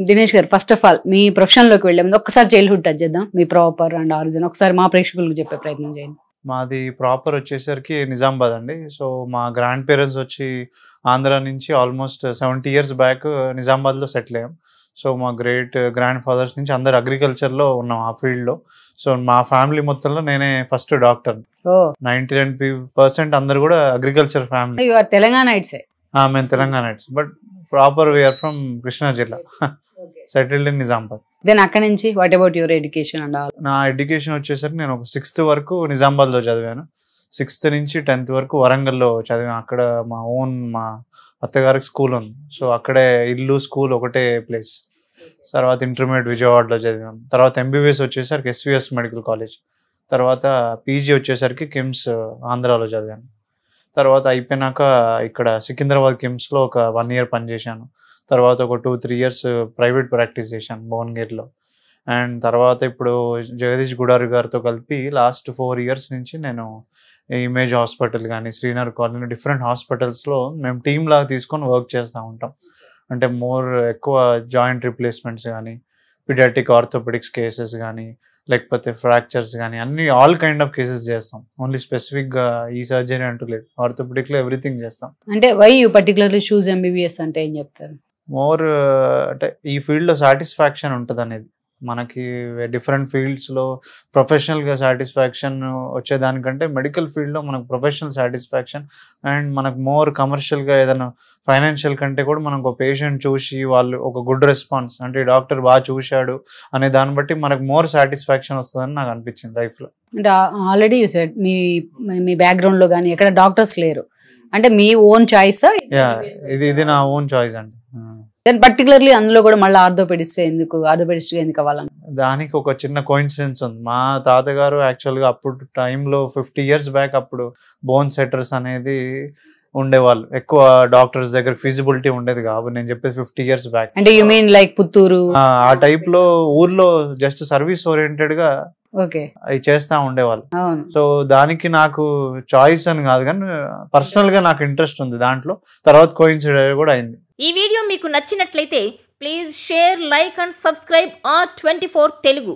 దినేష్ గారు, first of all me profession లోకి వెళ్ళే ముందు ఒక్కసారి చైల్డ్హుడ్ టచ్ చేద్దాం. మీ ప్రాపర్ అండ్ ఆరిజిన్ ఒకసారి మా ప్రేక్షకులకు చెప్పే ప్రయత్నం చేయండి. మాది ప్రాపర్ వచ్చేసరికి నిజామాబాద్ అండి. సో మా గ్రాండ్ పేరెంట్స్ వచ్చి ఆంధ్ర నుంచి ఆల్మోస్ట్ 70 years బ్యాక్ నిజామాబాద్లో సెటిల్ అయ్యాం. సో మా గ్రాండ్ ఫాదర్స్ నుంచి అందరు అగ్రికల్చర్లో ఉన్నాం ఆ ఫీల్డ్లో. సో మా ఫ్యామిలీ మొత్తంలో నేనే ఫస్ట్ డాక్టర్. 99% అందరు కూడా అగ్రికల్చర్ ఫ్యామిలీ. తెలంగాణ మేము Telangana, but proper we are from Krishna జిల్లా, సెటిల్డ్ ఇన్ నిజామాబాద్. దెన్ అక్కడ నుంచి what about your education and all? నా ఎడ్యుకేషన్ వచ్చేసరికి నేను ఒక 6th వరకు నిజామాబాద్లో చదివాను. 6th నుంచి 10th వరకు వరంగల్లో చదివాను. అక్కడ మా అత్తగారికి స్కూల్ ఉంది. సో అక్కడే ఇల్లు స్కూల్ ఒకటే ప్లేస్. తర్వాత ఇంటర్మీడియట్ విజయవాడలో చదివాను. తర్వాత MBBS వచ్చేసరికి SVS మెడికల్ కాలేజ్. తర్వాత PG వచ్చేసరికి కిమ్స్ ఆంధ్రాలో చదివాను. తర్వాత అయిపోయినాక ఇక్కడ సికింద్రాబాద్ కిమ్స్లో ఒక 1 year పనిచేశాను. తర్వాత ఒక 2-3 years ప్రైవేట్ ప్రాక్టీస్ చేశాను భువనగిరిలో. అండ్ తర్వాత ఇప్పుడు జగదీష్ గుడారి గారితో కలిపి లాస్ట్ 4 years నుంచి నేను ఇమేజ్ హాస్పిటల్ కానీ శ్రీనగర్ కాలనీ డిఫరెంట్ హాస్పిటల్స్లో మేము టీమ్ లాగా తీసుకొని వర్క్ చేస్తూ ఉంటాం. అంటే ఎక్కువ జాయింట్ రిప్లేస్మెంట్స్ కానీ, పిడియాట్రిక్ ఆర్థోపెడిక్స్ కేసెస్ కానీ, లేకపోతే ఫ్రాక్చర్స్ కానీ, అన్ని ఆల్ కైండ్ ఆఫ్ కేసెస్ చేస్తాం. ఓన్లీ స్పెసిఫిక్గా ఈ సర్జరీ అంటూ లేదు, ఆర్థోపెడిక్లో ఎవ్రీథింగ్ చేస్తాం. అంటే why you particularly choose MBBS అంటే ఏం చెప్తారు? అంటే ఈ ఫీల్డ్లో సాటిస్ఫాక్షన్ ఉంటుంది అనేది. మనకి డిఫరెంట్ ఫీల్డ్స్లో ప్రొఫెషనల్గా సాటిస్ఫాక్షన్ వచ్చేదానికంటే మెడికల్ ఫీల్డ్లో మనకు ప్రొఫెషనల్ సాటిస్ఫాక్షన్ అండ్ మనకు కమర్షియల్గా ఏదైనా ఫైనాన్షియల్ కంటే కూడా మనకు ఒక పేషెంట్ చూసి వాళ్ళు ఒక గుడ్ రెస్పాన్స్, అంటే డాక్టర్ బాగా చూశాడు అనే దాన్ని బట్టి మనకు సాటిస్ఫాక్షన్ వస్తుందని నాకు అనిపించింది లైఫ్లో. అంటే ఆల్రెడీ సెడ్ మీ బ్యాక్గ్రౌండ్లో కానీ ఎక్కడ డాక్టర్స్ లేరు, అంటే మీ ఓన్ చాయిస్? ఇది నా ఓన్ చాయిస్ అండి. పర్టికులర్లీ అందులో కూడా మళ్ళీ ఆర్థోపెడిస్ట్ ఎందుకు అవ్వాలని? దానికి ఒక చిన్న కోయిన్సిడెన్స్ ఉంది. మా తాతగారు యాక్చువల్గా అప్పుడు టైంలో 50 years బ్యాక్ అప్పుడు బోన్ సెట్టర్స్ అనేది ఉండేవాళ్ళు. ఎక్కువ డాక్టర్స్ దగ్గర ఫిజిబిలిటీ ఉండేది కాబట్టి, నేను చెప్పేది 50 years బ్యాక్. అంటే యు మీన్ లైక్ పుత్తూరు ఆ టైప్ లో ఊర్లో జస్ట్ సర్వీస్ ఓరియంటెడ్ గా అవి చేస్తా ఉండేవాళ్ళు. సో దానికి నాకు చాయిస్ అని కాదు కానీ పర్సనల్ గా నాకు ఇంట్రెస్ట్ ఉంది దాంట్లో. తర్వాత కోయిన్సిడెంట్ కూడా అయింది. ఈ వీడియో మీకు నచ్చినట్లయితే please share, like and subscribe R24 Telugu.